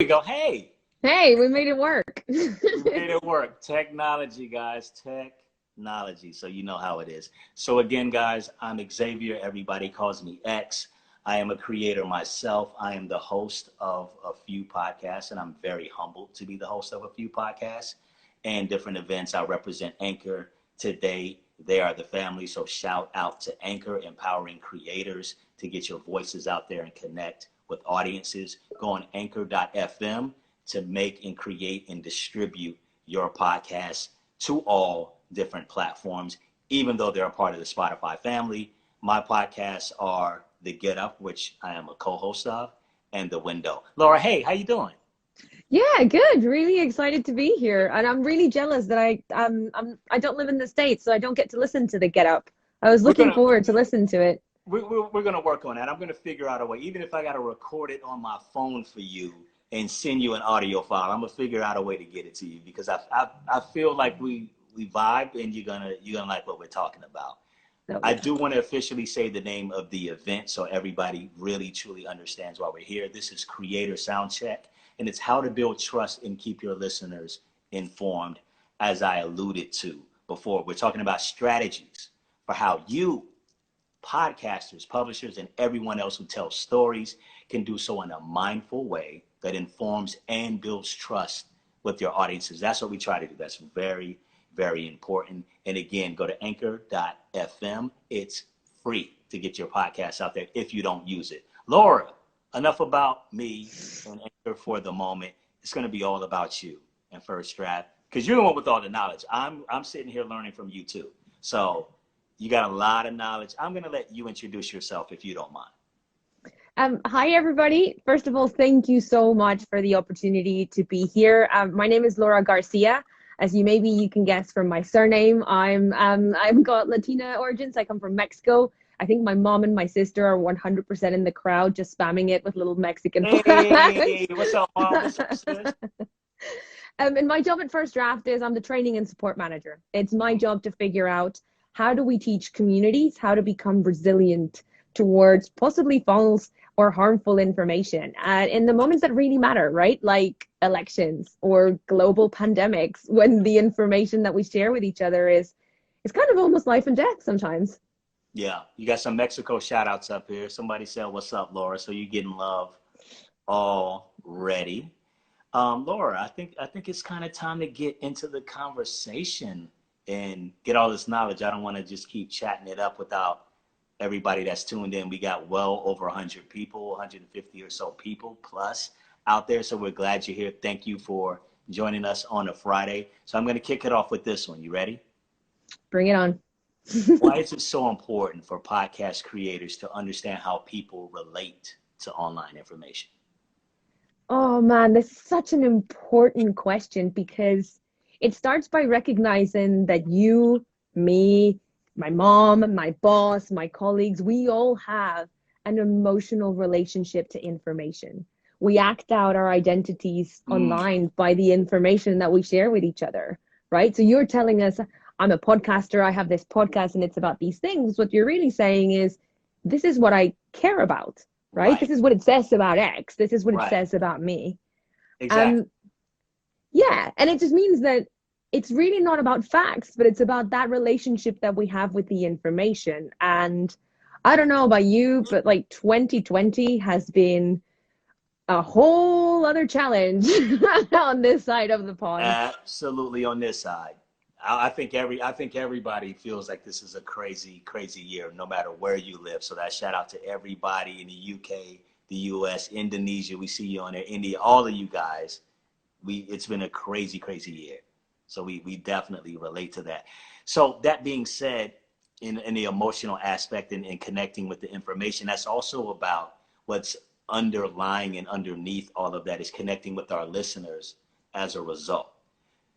We go, hey, Hey, we made it work. we made it work. Technology, guys, technology. So you know how it is. So again, guys, I'm Xavier. Everybody calls me X. I am a creator myself. I am the host of a few podcasts, and I'm very humbled to be the host of a few podcasts and different events. I represent Anchor today. They are the family. So shout out to Anchor, empowering creators to get your voices out there and connect with audiences. Go on anchor.fm to make and create and distribute your podcast to all different platforms, even though they're a part of the Spotify family. My podcasts are The Get Up, which I am a co-host of, and The Window. Laura, hey, how you doing? Yeah, good. Really excited to be here, and I'm really jealous that I don't live in the States, so I don't get to listen to the Get Up. I was We're looking gonna forward to listen to it. we're gonna work on that. I'm gonna figure out a way, even if I gotta record it on my phone for you and send you an audio file. I'm gonna figure out a way to get it to you because I feel like we vibe and you're gonna like what we're talking about. Oh I yeah. do want to officially say the name of the event so everybody really truly understands why we're here. This is Creator Soundcheck, and it's how to build trust and keep your listeners informed. As I alluded to before, we're talking about strategies for how you, podcasters, publishers, and everyone else who tells stories can do so in a mindful way that informs and builds trust with your audiences. That's what we try to do. That's very, very important. And again, go to anchor.fm. It's free to get your podcast out there if you don't use it. Laura, enough about me and Anchor for the moment. It's going to be all about you and First Draft because you're the one with all the knowledge. I'm sitting here learning from you too. So you got a lot of knowledge. I'm going to let you introduce yourself if you don't mind. Hi everybody. First of all, thank you so much for the opportunity to be here. My name is Laura Garcia. As you can guess from my surname, I'm got Latina origins. I come from Mexico. I think my mom and my sister are 100% in the crowd, just spamming it with little Mexican flags. Hey, what's up, mom? What's up, sis? And my job at First Draft is I'm the training and support manager. It's my job to figure out how do we teach communities how to become resilient towards possibly false or harmful information in the moments that really matter, right? Like elections or global pandemics, when the information that we share with each other is kind of almost life and death sometimes. Yeah, you got some Mexico shout outs up here. Somebody said, what's up, Laura? So you're getting love already. Laura, I think it's kind of time to get into the conversation and get all this knowledge. I don't want to just keep chatting it up without everybody that's tuned in. We got well over 100 people, 150 or so people plus out there. So we're glad you're here. Thank you for joining us on a Friday. So I'm going to kick it off with this one. You ready? Bring it on. Why is it so important for podcast creators to understand how people relate to online information? Oh man, this is such an important question because it starts by recognizing that you, me, my mom, my boss, my colleagues, we all have an emotional relationship to information. We act out our identities Mm, online by the information that we share with each other, right? So you're telling us, I'm a podcaster, I have this podcast and it's about these things. What you're really saying is, this is what I care about, right? right, This is what it says about X. This is what it right. says about me. Exactly. Um, yeah, and it just means that it's really not about facts, but it's about that relationship that we have with the information. And I don't know about you, but like 2020 has been a whole other challenge on this side of the pond. Absolutely on this side. I think everybody feels like this is a crazy, crazy year, no matter where you live. So that shout out to everybody in the UK, the US, Indonesia. We see you on there, India, all of you guys. It's been a crazy, crazy year. So we definitely relate to that. So that being said, in the emotional aspect and connecting with the information, that's also about what's underlying and underneath all of that is connecting with our listeners as a result.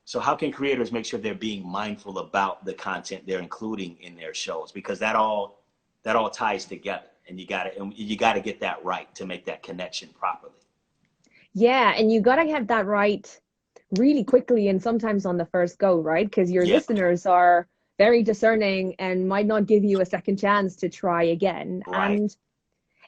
So how can creators make sure they're being mindful about the content they're including in their shows? Because that all ties together, and you gotta get that right to make that connection properly. Yeah, and you gotta have that right really quickly and sometimes on the first go, right? Because your Yeah, listeners are very discerning and might not give you a second chance to try again. right. And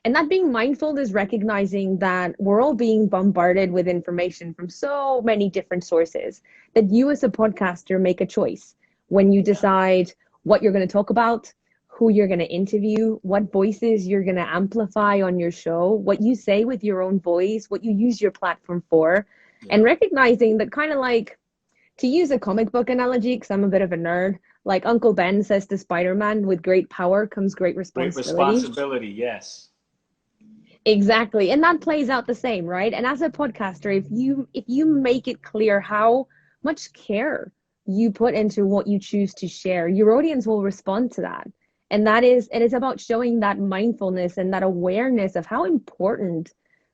And that being mindful is recognizing that we're all being bombarded with information from so many different sources that you as a podcaster make a choice when you Yeah. decide what you're going to talk about, who you're going to interview, what voices you're going to amplify on your show, what you say with your own voice, what you use your platform for, and Yeah. recognizing that, kind of like, to use a comic book analogy, because I'm a bit of a nerd, like Uncle Ben says to Spider-Man, with great power comes great Great responsibility. responsibility. Yes. Exactly. And that plays out the same, right? And as a podcaster, if you make it clear how much care you put into what you choose to share, your audience will respond to that. And it's about showing that mindfulness and that awareness of how important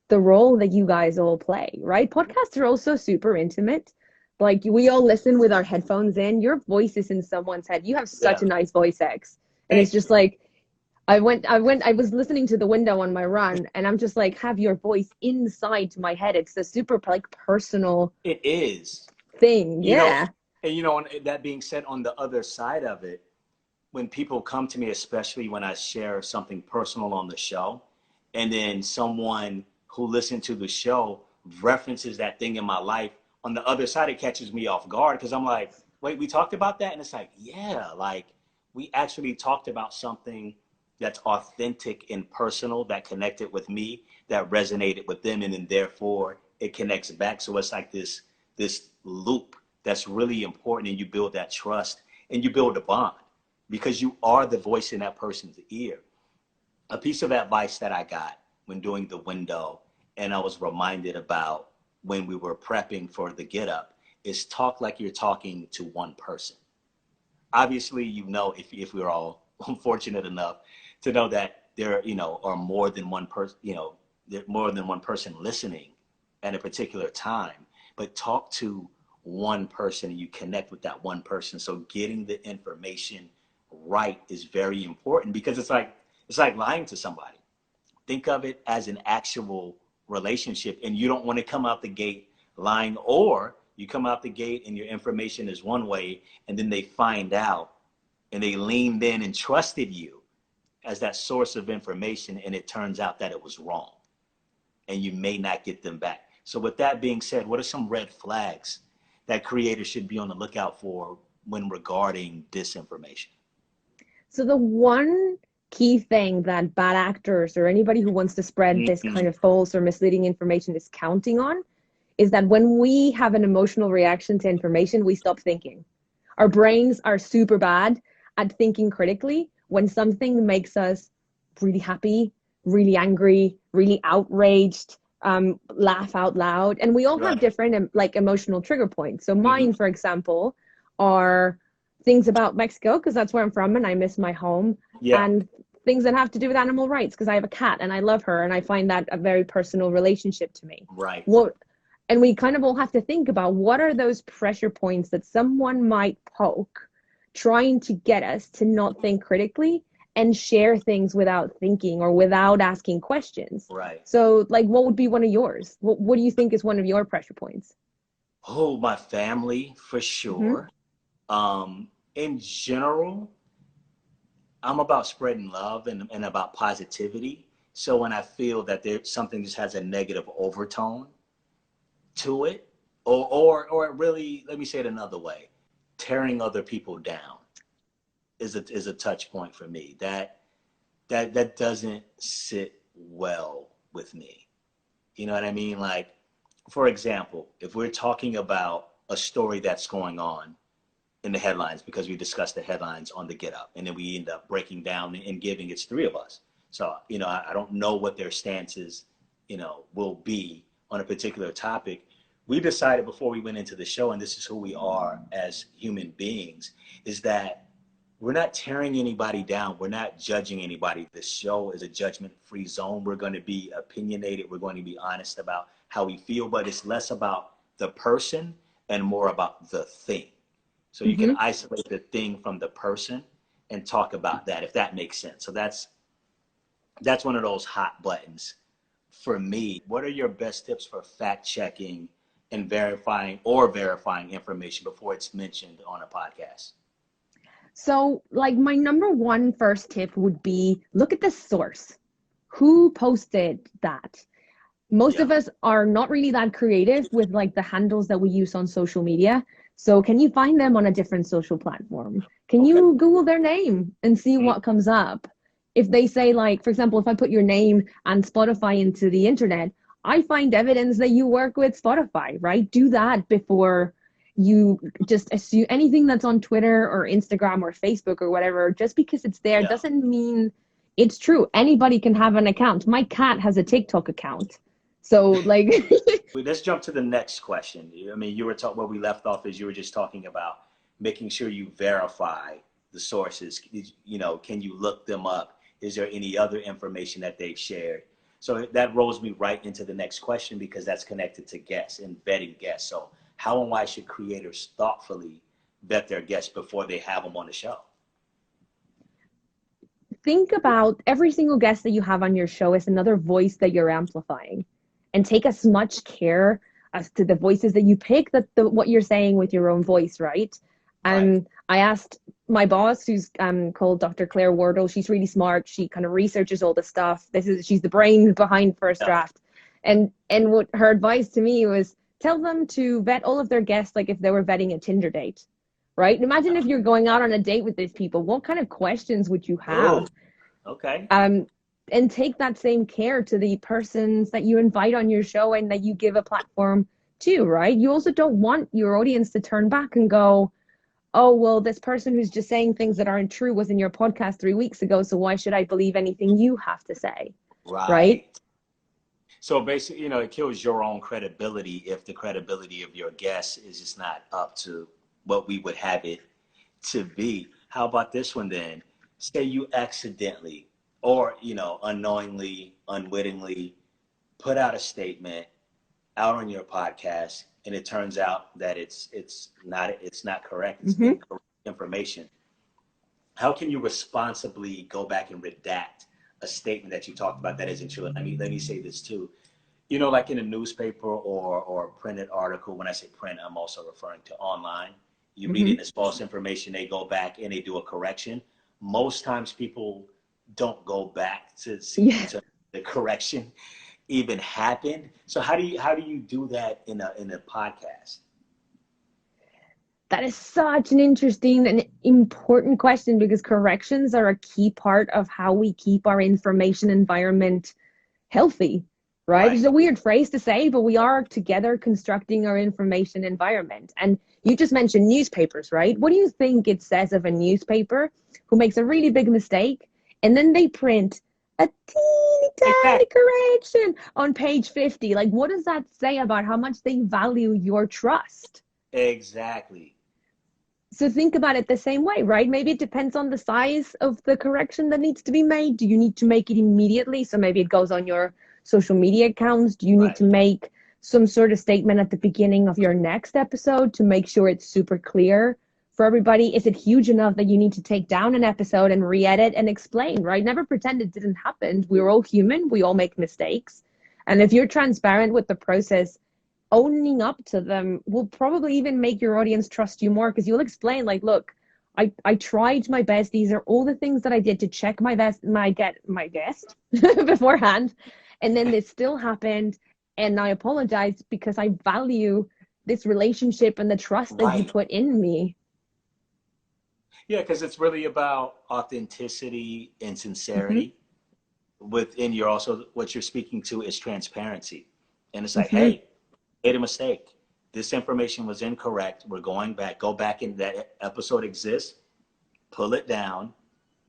the role that you guys all play, right? Podcasts are also super intimate. Like, we all listen with our headphones in. Your voice is in someone's head. You have such Yeah. a nice voice, X. And it's Thank just you. like, I was listening to the window on my run, and I'm just like, have your voice inside my head. It's a super, like, personal It is. thing. You know, Yeah. and that being said, on the other side of it, when people come to me, especially when I share something personal on the show, and then someone who listened to the show references that thing in my life, on the other side, it catches me off guard because I'm like, wait, we talked about that? And it's like, yeah, like we actually talked about something that's authentic and personal that connected with me, that resonated with them, and then therefore it connects back. So it's like this loop that's really important, and you build that trust and you build a bond because you are the voice in that person's ear. A piece of advice that I got when doing the window, and I was reminded about when we were prepping for the get up, is talk like you're talking to one person. Obviously, if we're all fortunate enough to know that there, are more than one person, there more than one person listening at a particular time, but talk to one person and you connect with that one person. So getting the information right is very important because it's like lying to somebody. Think of it as an actual relationship, and you don't want to come out the gate lying, or you come out the gate and your information is one way, and then they find out and they leaned in and trusted you as that source of information, and it turns out that it was wrong, and you may not get them back. So with that being said, what are some red flags that creators should be on the lookout for when regarding disinformation? So the one key thing that bad actors or anybody who wants to spread this kind Mm-hmm. of false or misleading information is counting on is that when we have an emotional reaction to information, we stop thinking. Our brains are super bad at thinking critically when something makes us really happy, really angry, really outraged, laugh out loud. And we all have Right. different like emotional trigger points. So Mm-hmm. mine, for example, are things about Mexico, because that's where I'm from and I miss my home, Yeah. and things that have to do with animal rights, because I have a cat and I love her and I find that a very personal relationship to me. Right. What and we kind of all have to think about what are those pressure points that someone might poke, trying to get us to not think critically and share things without thinking or without asking questions. Right. So, like, what would be one of yours? What do you think is one of your pressure points? Oh, my family for Mm-hmm. sure. In general, I'm about spreading love and about positivity. So when I feel that there's something just has a negative overtone to it, or it really, let me say it another way, tearing other people down is a touch point for me. That doesn't sit well with me. You know what I mean? Like, for example, if we're talking about a story that's going on in the headlines, because we discussed the headlines on the Get Up, and then we end up breaking down and giving, it's three of us. So, I don't know what their stances, will be on a particular topic. We decided before we went into the show, and this is who we are as human beings, is that we're not tearing anybody down. We're not judging anybody. The show is a judgment-free zone. We're going to be opinionated. We're going to be honest about how we feel, but it's less about the person and more about the thing. So you can Mm-hmm. isolate the thing from the person and talk about that, if that makes sense. So that's one of those hot buttons for me. What are your best tips for fact checking and verifying information before it's mentioned on a podcast? So, like, my number one first tip would be look at the source. who posted that? Most Yeah. of us are not really that creative with like the handles that we use on social media. So can you find them on a different social platform? Can Okay. you Google their name and see Mm, what comes up? If they say, like, for example, if I put your name and Spotify into the internet, I find evidence that you work with Spotify, right? Do that before you just assume anything that's on Twitter or Instagram or Facebook or whatever. Just because it's there yeah. doesn't mean it's true. Anybody can have an account. My cat has a TikTok account. So like Let's jump to the next question. I mean, you were talking, where we left off is you were just talking about making sure you verify the sources. You know, can you look them up? Is there any other information that they've shared? So that rolls me right into the next question, because that's connected to guests and vetting guests. So how and why should creators thoughtfully vet their guests before they have them on the show? think about every single guest that you have on your show as another voice that you're amplifying, and take as much care as to the voices that you pick, that what you're saying with your own voice, right? Right. And I asked my boss, who's called Dr. Claire Wardle. She's really smart. She kind of researches all the stuff. She's the brain behind First Yeah. Draft. And what her advice to me was, tell them to vet all of their guests like if they were vetting a Tinder date, right? Imagine if you're going out on a date with these people, what kind of questions would you Oh, have? okay. um, and take that same care to the persons that you invite on your show and that you give a platform to, right? You also don't want your audience to turn back and go, oh, well, this person who's just saying things that aren't true was in your podcast 3 weeks ago, so why should I believe anything you have to say, right? Right. So basically, you know, it kills your own credibility if the credibility of your guest is just not up to what we would have it to be. How about this one then? Say you accidentally or, you know, unknowingly, unwittingly put out a statement out on your podcast, and it turns out that it's not correct. It's Mm-hmm. incorrect information. How can you responsibly go back and redact a statement that you talked about that isn't true? And let me say this too. You know, like in a newspaper or a printed article, when I say print, I'm also referring to online. You read Mm-hmm. it as false information, they go back and they do a correction. Most times people don't go back to see Yeah. into the correction even happened. So how do you do that in a podcast? That is such an interesting and important question, because corrections are a key part of how we keep our information environment healthy, right? Right. It's a weird phrase to say, but we are together constructing our information environment. And you just mentioned newspapers, right? What do you think it says of a newspaper who makes a really big mistake and then they print a teeny tiny Exactly. correction on page 50? Like, what does that say about how much they value your trust? Exactly. So think about it the same way, right? Maybe it depends on the size of the correction that needs to be made. Do you need to make it immediately? So maybe it goes on your social media accounts. Do you need Right. to make some sort of statement at the beginning of your next episode to make sure it's super clear for everybody? Is it huge enough that you need to take down an episode and re-edit and explain, right? Never pretend it didn't happen. We're all human. We all make mistakes. And if you're transparent with the process, owning up to them will probably even make your audience trust you more, because you'll explain, like, look, I tried my best. These are all the things that I did to check my guest beforehand, and then this still happened, and I apologize because I value this relationship and the trust that you Right. put in me. Yeah, because it's really about authenticity and Mm-hmm. sincerity. Within your also what you're speaking to is transparency. And it's like, Mm-hmm. hey, made a mistake. This information was incorrect. We're going back. Go back in that episode exists, pull it down,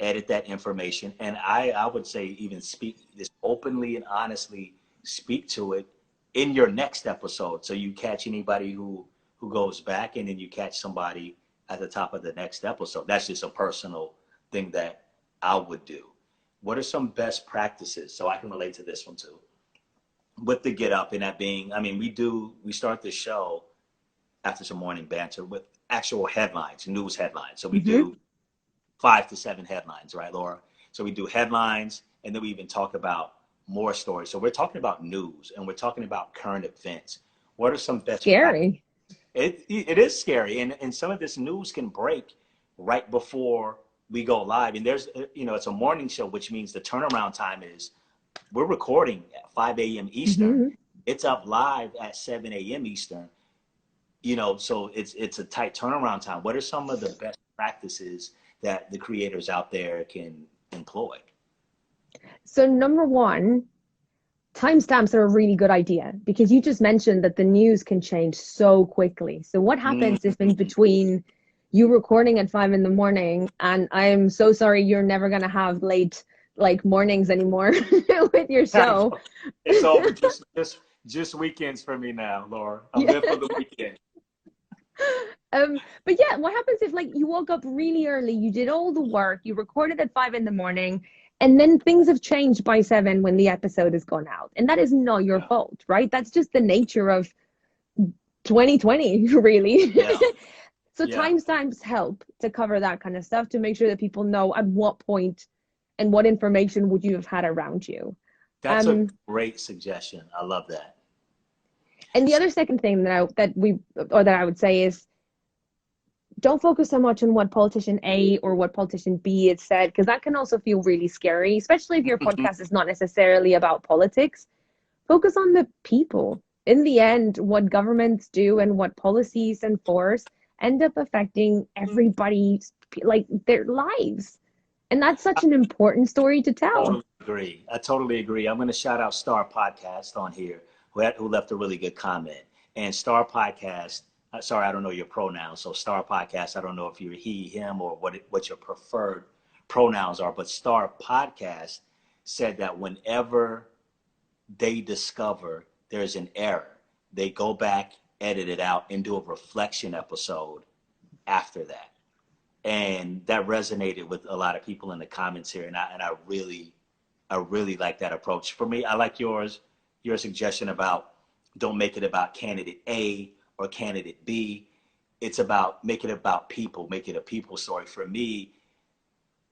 edit that information. And I would say even speak this openly and honestly, speak to it in your next episode. So you catch anybody who goes back, and then you catch somebody at the top of the next episode. That's just a personal thing that I would do. What are some best practices? So I can relate to this one too. With the get up, and that being, I mean, we start the show after some morning banter with actual headlines, news headlines. So we Mm-hmm. do 5 to 7 headlines, right, Laura? So we do headlines, and then we even talk about more stories. So we're talking about news, and we're talking about current events. What are some best practices? Scary. It is scary, and some of this news can break right before we go live. And there's, you know, it's a morning show, which means the turnaround time is we're recording at 5 a.m. Eastern. Mm-hmm. It's up live at 7 a.m. Eastern. So it's a tight turnaround time. What are some of the best practices that the creators out there can employ? So number one, timestamps are a really good idea because you just mentioned that the news can change so quickly. So what happens if in between you recording at 5 in the morning, and I'm so sorry you're never gonna have late like mornings anymore with your show. It's over. Just weekends for me now, Laura. I'm Yeah. good for the weekend. But yeah, what happens if like you woke up really early, you did all the work, you recorded at 5 in the morning, and then things have changed by 7 when the episode has gone out, and that is not your Yeah. fault, right? That's just the nature of 2020, really. Yeah. So Yeah. timestamps help to cover that kind of stuff to make sure that people know at what point and what information would you have had around you. That's a Um, great suggestion. I love that. and the other second thing that I would say is don't focus so much on what politician A or what politician B has said, because that can also feel really scary, especially if your podcast is not necessarily about politics. Focus on the people. In the end, what governments do and what policies enforce end up affecting everybody's like their lives. And that's such an important story to tell. Totally agree. I totally agree. I'm going to shout out Star Podcast on here, who left a really good comment. And Star Podcast, sorry, I don't know your pronouns. So Star Podcast, I don't know if you're he, him, or what your preferred pronouns are. But Star Podcast said that whenever they discover there's an error, they go back, edit it out, and do a reflection episode after that. And that resonated with a lot of people in the comments here, and I really like that approach. For me, I like your suggestion about don't make it about candidate A or candidate B. It's about make it about people, make it a people story. For me,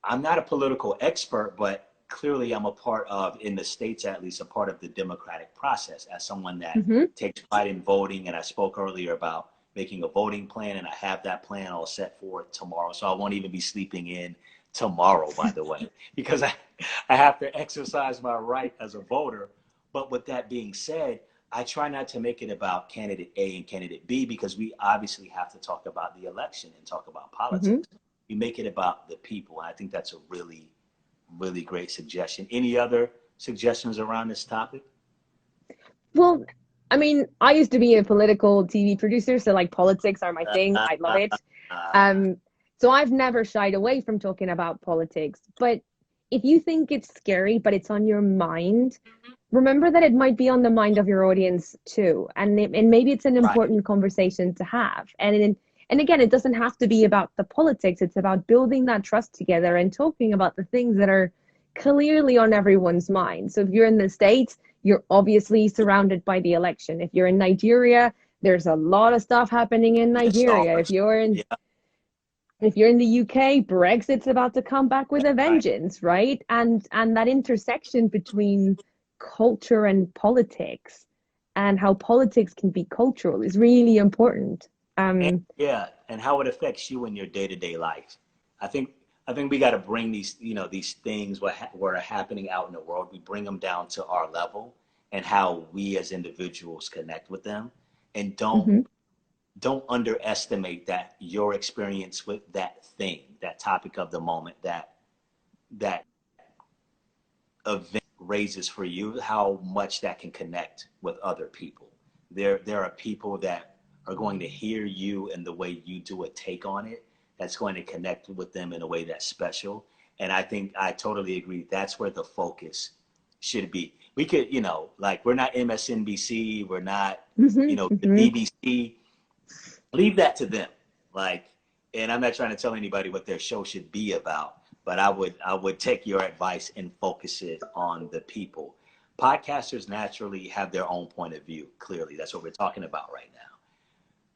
I'm not a political expert, but clearly I'm a part of, in the States at least, a part of the democratic process as someone that Mm-hmm. takes pride in voting. And I spoke earlier about making a voting plan, and I have that plan all set for tomorrow. So I won't even be sleeping in tomorrow, by the way, because I have to exercise my right as a voter. But with that being said, I try not to make it about candidate A and candidate B, because we obviously have to talk about the election and talk about Mm-hmm. politics. You make it about the people. And I think that's a really, really great suggestion. Any other suggestions around this topic? Well, I mean, I used to be a political TV producer, so like politics are my thing. I love it. Um, so I've never shied away from talking about politics. But if you think it's scary, but it's on your mind, remember that it might be on the mind of your audience too, and maybe it's an Right. important conversation to have. And again, it doesn't have to be about the politics. It's about building that trust together and talking about the things that are clearly on everyone's mind. So if you're in the States, you're obviously surrounded by the election. If you're in Nigeria, there's a lot of stuff happening in It's all Nigeria. If you're in yeah, if you're in the UK, Brexit's about to come back with a right. vengeance, right? And that intersection between culture and politics and how politics can be cultural is really important. And Um, yeah, and how it affects you in your day-to-day life. I think I think we got to bring these, these things what are happening out in the world. We bring them down to our level and how we as individuals connect with them, and mhm. don't underestimate that your experience with that thing, that topic of the moment, that event raises for you, how much that can connect with other people. There are people that are going to hear you and the way you do a take on it, that's going to connect with them in a way that's special. And I think I totally agree. That's where the focus should be. We could, like, we're not MSNBC, we're not, Mhm, the mhm. BBC. Leave that to them. Like, and I'm not trying to tell anybody what their show should be about, but I would take your advice and focus it on the people. Podcasters naturally have their own point of view. Clearly, that's what we're talking about right now.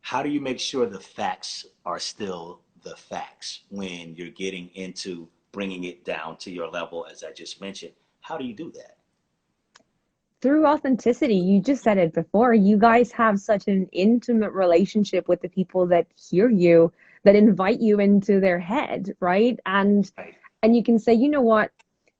How do you make sure the facts are still the facts when you're getting into bringing it down to your level, as I just mentioned? How do you do that? Through authenticity, you just said it before. You guys have such an intimate relationship with the people that hear you, that invite you into their head, right? And Right. and you can say, you know what?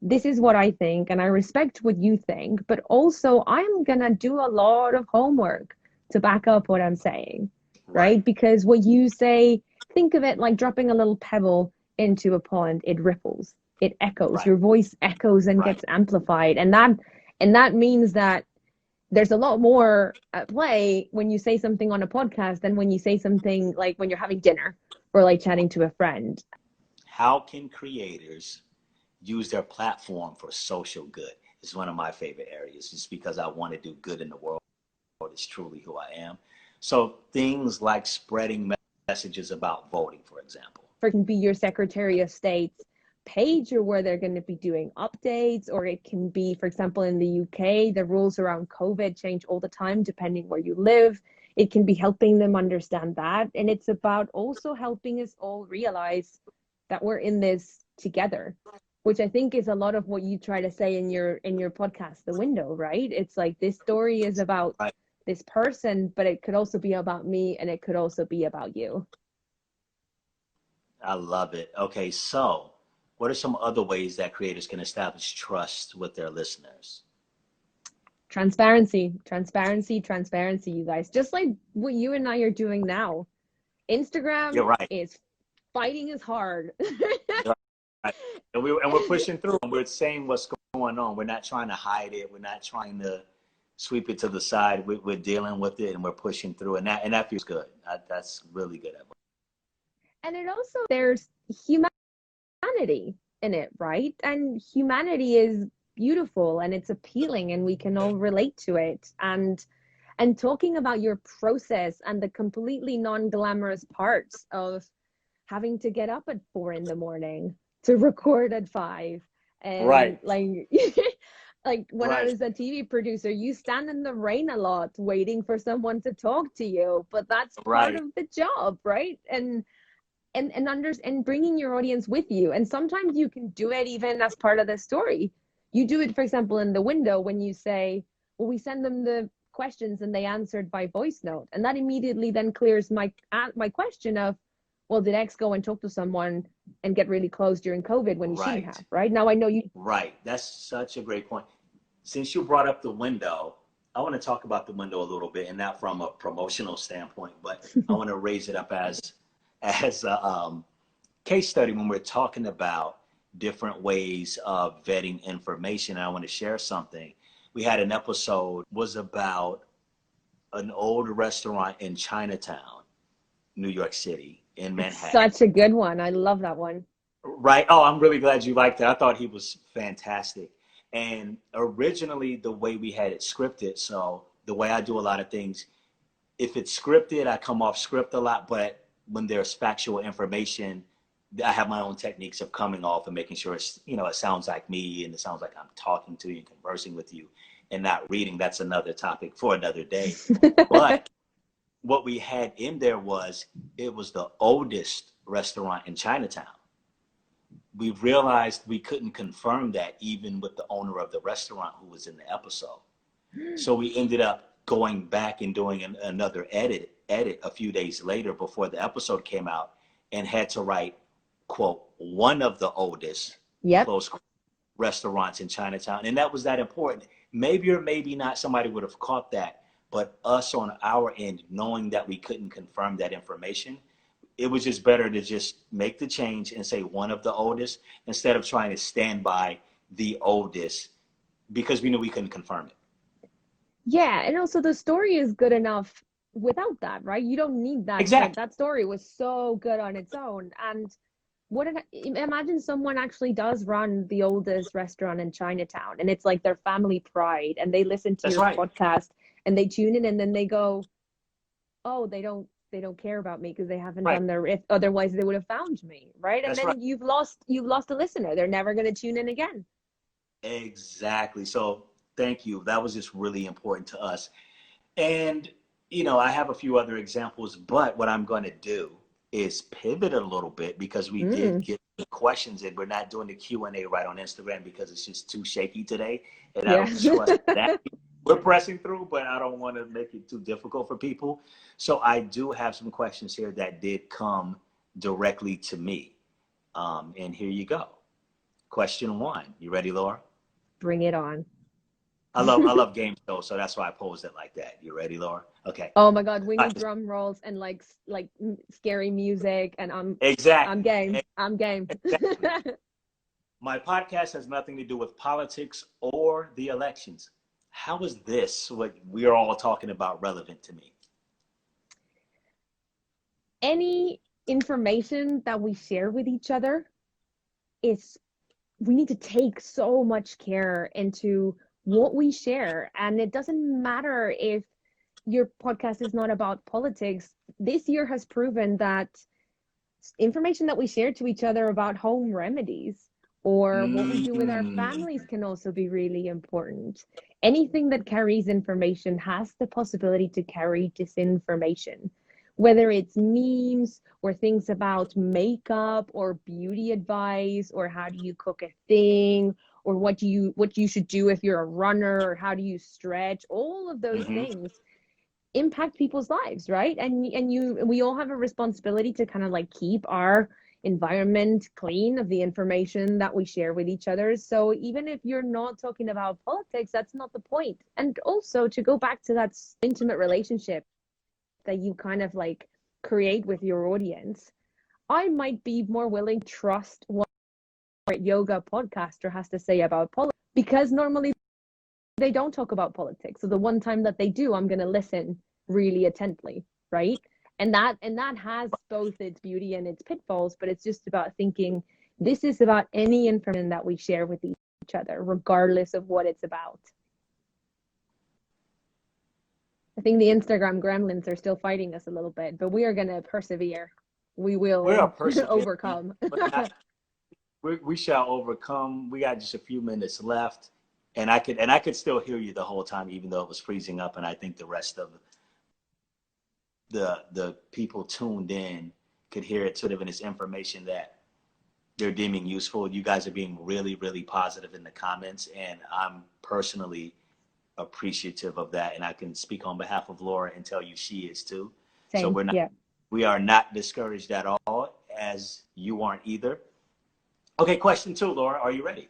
this is what I think, and I respect what you think, but also I'm gonna do a lot of homework to back up what I'm saying, Right, right? Because what you say, think of it like dropping a little pebble into a pond, it ripples, it echoes, right, your voice echoes and right. gets amplified. And that means that there's a lot more at play when you say something on a podcast than when you say something like when you're having dinner or like chatting to a friend. How can creators use their platform for social good? It's one of my favorite areas, just because I want to do good in the world. Is truly who I am. So things like spreading messages about voting, for example. For it can be your Secretary of State's page or where they're going to be doing updates, or it can be, for example, in the UK, the rules around COVID change all the time depending where you live. It can be helping them understand that. And it's about also helping us all realize that we're in this together, which I think is a lot of what you try to say in your podcast, The Window, right? It's like this story is about Right. this person, but it could also be about me and it could also be about you. I love it. Okay, so what are some other ways that creators can establish trust with their listeners? Transparency, transparency, transparency, you guys. Just like what you and I are doing now. Instagram You're right. is fighting as hard. You're right. And we're pushing through and we're saying what's going on. We're not trying to hide it. We're not trying to sweep it to the side. We're dealing with it and we're pushing through. And that feels good. That's really good. And it also, there's humanity in it, right? And humanity is beautiful and it's appealing and we can all relate to it. And talking about your process and the completely non-glamorous parts of having to get up at 4 in the morning to record at 5, and Right. like like when I Right. was a TV producer, you stand in the rain a lot waiting for someone to talk to you, but that's part Right. of the job, right? And bringing your audience with you, and sometimes you can do it even as part of the story. You do it, for example, in The Window, when you say, well, we send them the questions and they answered by voice note, and that immediately then clears my question of, well, did X go and talk to someone and get really close during COVID when he shouldn't Right. have, right? Now I know you. Right. That's such a great point. Since you brought up the window, I want to talk about the window a little bit, and not from a promotional standpoint, but I want to raise it up as a case study when we're talking about different ways of vetting information. And I want to share something. We had an episode was about an old restaurant in Chinatown, New York City, in It's Manhattan. such a good one. I love that one. Right. Oh, I'm really glad you liked it. I thought he was fantastic. And originally, the way we had it scripted, so the way I do a lot of things, if it's scripted, I come off script a lot. But when there's factual information, I have my own techniques of coming off and making sure it sounds like me and it sounds like I'm talking to you and conversing with you and not reading. That's another topic for another day. But what we had in there was it was the oldest restaurant in Chinatown. We realized we couldn't confirm that even with the owner of the restaurant who was in the episode. So we ended up going back and doing another edit a few days later before the episode came out, and had to write, quote, one of the oldest, Yep. close quote, restaurants in Chinatown. And that was that important. Maybe or maybe not somebody would have caught that, but us on our end, knowing that we couldn't confirm that information, it was just better to just make the change and say one of the oldest instead of trying to stand by the oldest, because we knew we couldn't confirm it. Yeah, and also the story is good enough without that, right? You don't need that. That Exactly. that story was so good on its own. And imagine someone actually does run the oldest restaurant in Chinatown, and it's like their family pride, and they listen to That's your right. podcast and they tune in and then they go, oh, they don't care about me because they haven't Right. done their, if otherwise they would have found me, right? And That's right. then you've lost a listener. They're never going to tune in again. Exactly. So thank you. That was just really important to us. And, I have a few other examples, but what I'm going to do is pivot a little bit because we did Mm, get the questions and we're not doing the Q&A right on Instagram because it's just too shaky today. And I yeah. don't trust that. We're pressing through, but I don't want to make it too difficult for people. So I do have some questions here that did come directly to me. And here you go. Question one. You ready, Laura? Bring it on. I love game shows, so that's why I posed it like that. You ready, Laura? Okay. Oh my God, we need drum rolls and like scary music, and I'm Exactly. game. I'm game. Exactly. My podcast has nothing to do with politics or the elections. How is this, what we're all talking about, relevant to me? Any information that we share with each other is, we need to take so much care into what we share. And it doesn't matter if your podcast is not about politics. This year has proven that information that we share to each other about home remedies or what we do with our Mm. families can also be really important. Anything that carries information has the possibility to carry disinformation, whether it's memes or things about makeup or beauty advice or how do you cook a thing or what you should do if you're a runner or how do you stretch. All of those Mm-hmm. things impact people's lives, right? We all have a responsibility to kind of like keep our environment clean of the information that we share with each other. So even if you're not talking about politics, that's not the point. And also to go back to that intimate relationship that you kind of like create with your audience, I might be more willing to trust what a yoga podcaster has to say about politics because normally they don't talk about politics. So the one time that they do, I'm going to listen really attentively, right? And that has both its beauty and its pitfalls, but it's just about thinking this is about any information that we share with each other, regardless of what it's about. I think the Instagram gremlins are still fighting us a little bit, but we are going to persevere. We We're will persevering, overcome. but we shall overcome. We got just a few minutes left, and I could still hear you the whole time, even though it was freezing up. And I think the rest of the people tuned in could hear it sort of in this information that they're deeming useful. You guys are being really, really positive in the comments, and I'm personally appreciative of that. And I can speak on behalf of Laura and tell you she is too. So Same, yeah. we are not discouraged at all, as you aren't either. Okay, question two, Laura, are you ready?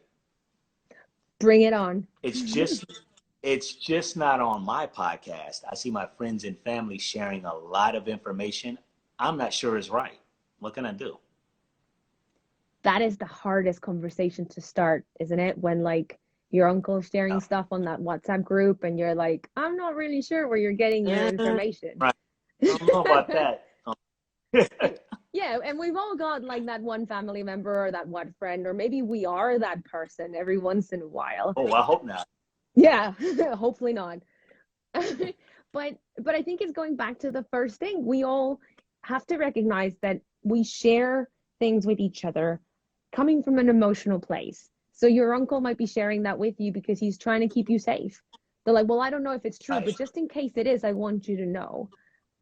Bring it on. It's just not on my podcast. I see my friends and family sharing a lot of information I'm not sure is right. What can I do? That is the hardest conversation to start, isn't it? When like your uncle's sharing stuff on that WhatsApp group and you're like, I'm not really sure where you're getting your information. Right. I don't know about that. Yeah, and we've all got like that one family member or that one friend, or maybe we are that person every once in a while. Oh, I hope not. Yeah, hopefully not. But I think it's going back to the first thing. We all have to recognize that we share things with each other coming from an emotional place. So your uncle might be sharing that with you because he's trying to keep you safe. They're like, well, I don't know if it's true, but just in case it is, I want you to know.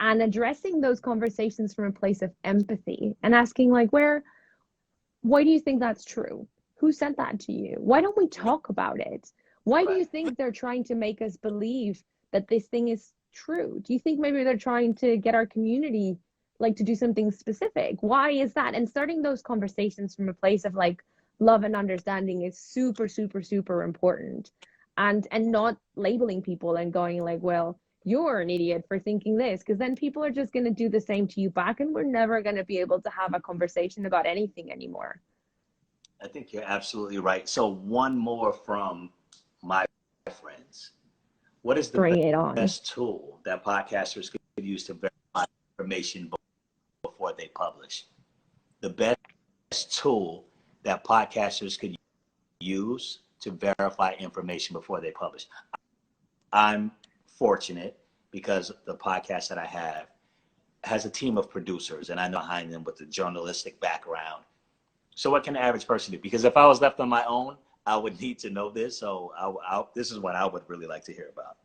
And addressing those conversations from a place of empathy and asking like, why do you think that's true? Who said that to you? Why don't we talk about it? Why do you think they're trying to make us believe that this thing is true? Do you think maybe they're trying to get our community like to do something specific? Why is that? And starting those conversations from a place of like love and understanding is super, super, super important. And not labeling people and going like, well, you're an idiot for thinking this, because then people are just going to do the same to you back and we're never going to be able to have a conversation about anything anymore. I think you're absolutely right. So one more from my friends. What is the best tool that podcasters could use to verify information before they publish? The best tool that podcasters could use to verify information before they publish. I'm fortunate because the podcast that I have has a team of producers and I know behind them with the journalistic background. So what can the average person do? Because if I was left on my own, I would need to know this. So this is what I would really like to hear about.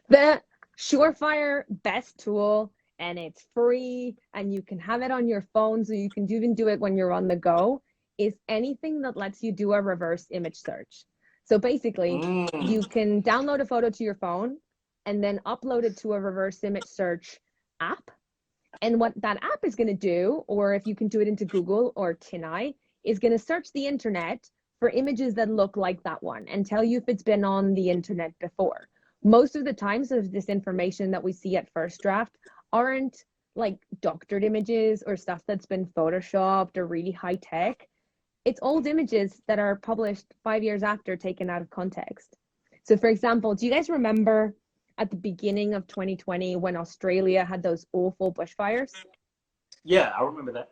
The surefire best tool, and it's free and you can have it on your phone, so you can even do it when you're on the go, is anything that lets you do a reverse image search. So basically, you can download a photo to your phone and then upload it to a reverse image search app. And what that app is going to do, or if you can do it into Google or TinEye, is going to search the internet for images that look like that one and tell you if it's been on the internet before. Most of the times of this information that we see at first draft aren't like doctored images or stuff that's been photoshopped or really high tech. It's old images that are published 5 years after, taken out of context. So, for example, do you guys remember at the beginning of 2020 when Australia had those awful bushfires? Yeah, I remember that.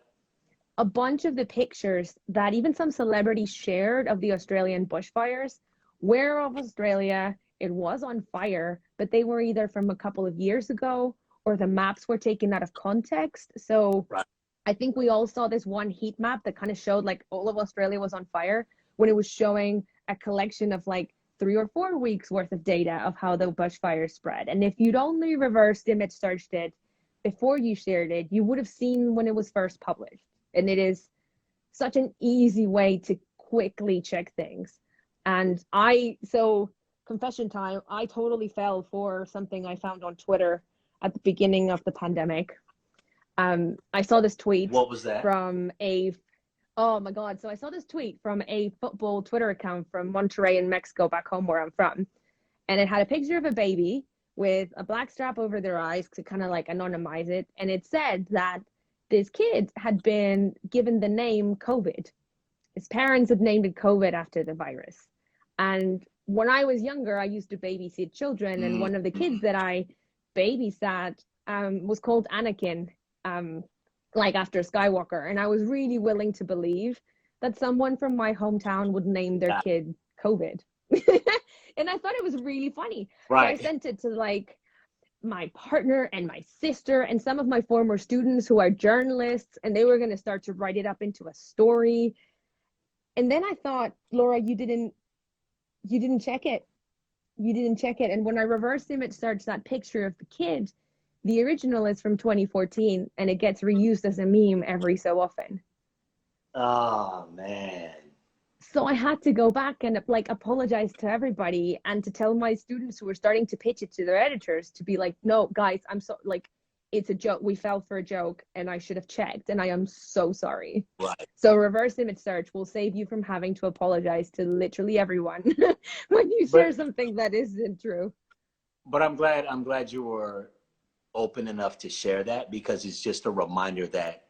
A bunch of the pictures that even some celebrities shared of the Australian bushfires were of Australia. It was on fire, but they were either from a couple of years ago or the maps were taken out of context. So Right. I think we all saw this one heat map that kind of showed like all of Australia was on fire when it was showing a collection of like 3 or 4 weeks worth of data of how the bushfires spread. And if you'd only reverse image searched it before you shared it, you would have seen when it was first published. And it is such an easy way to quickly check things. And so confession time, I totally fell for something I found on Twitter at the beginning of the pandemic. I saw this tweet What was that? from a, oh my God. So I saw this tweet from a football Twitter account from Monterrey in Mexico, back home where I'm from. And it had a picture of a baby with a black strap over their eyes to kind of like anonymize it. And it said that this kid had been given the name COVID. His parents had named it COVID after the virus. And when I was younger, I used to babysit children. And one of the kids that I babysat was called Anakin, like after Skywalker. And I was really willing to believe that someone from my hometown would name their kid COVID. And I thought it was really funny. Right. So I sent it to like my partner and my sister and some of my former students who are journalists, and they were going to start to write it up into a story. And then I thought, Laura, you didn't check it. You didn't check it. And when I reverse image search that picture of the kid, the original is from 2014 and it gets reused as a meme every so often. Oh man. So I had to go back and like apologize to everybody and to tell my students who were starting to pitch it to their editors to be like, no, guys, I'm so like, it's a joke. We fell for a joke and I should have checked and I am so sorry. Right. So reverse image search will save you from having to apologize to literally everyone when you share something that isn't true. But I'm glad you were open enough to share that, because it's just a reminder that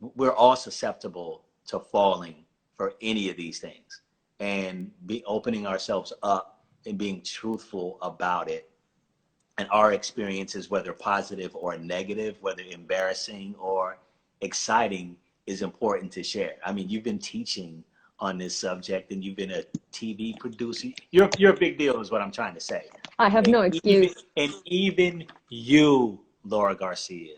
we're all susceptible to falling for any of these things, and be opening ourselves up and being truthful about it. And our experiences, whether positive or negative, whether embarrassing or exciting, is important to share. I mean, you've been teaching on this subject and you've been a TV producer. You're a big deal is what I'm trying to say. I have no excuse. Even you, Laura Garcia,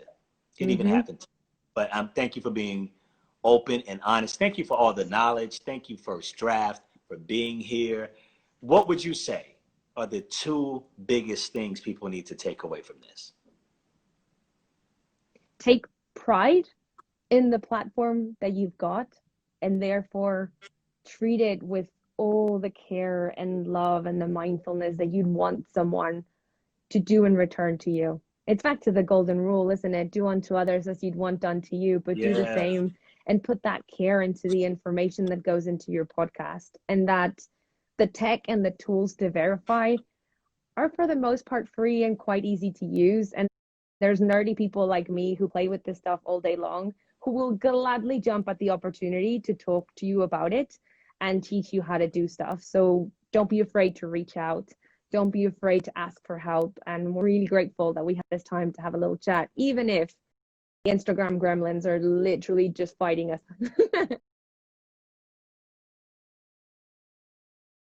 it even happened. But thank you for being open and honest. Thank you for all the knowledge. Thank you, First Draft, for being here. What would you say are the two biggest things people need to take away from this? Take pride in the platform that you've got, and therefore treat it with all the care and love and the mindfulness that you'd want someone to do in return to you. It's back to the golden rule, isn't it? Do unto others as you'd want done to you, but do the same, and put that care into the information that goes into your podcast. And that the tech and the tools to verify are for the most part free and quite easy to use. And there's nerdy people like me who play with this stuff all day long, who will gladly jump at the opportunity to talk to you about it and teach you how to do stuff. So don't be afraid to reach out. Don't be afraid to ask for help. And we're really grateful that we had this time to have a little chat, even if the Instagram gremlins are literally just fighting us.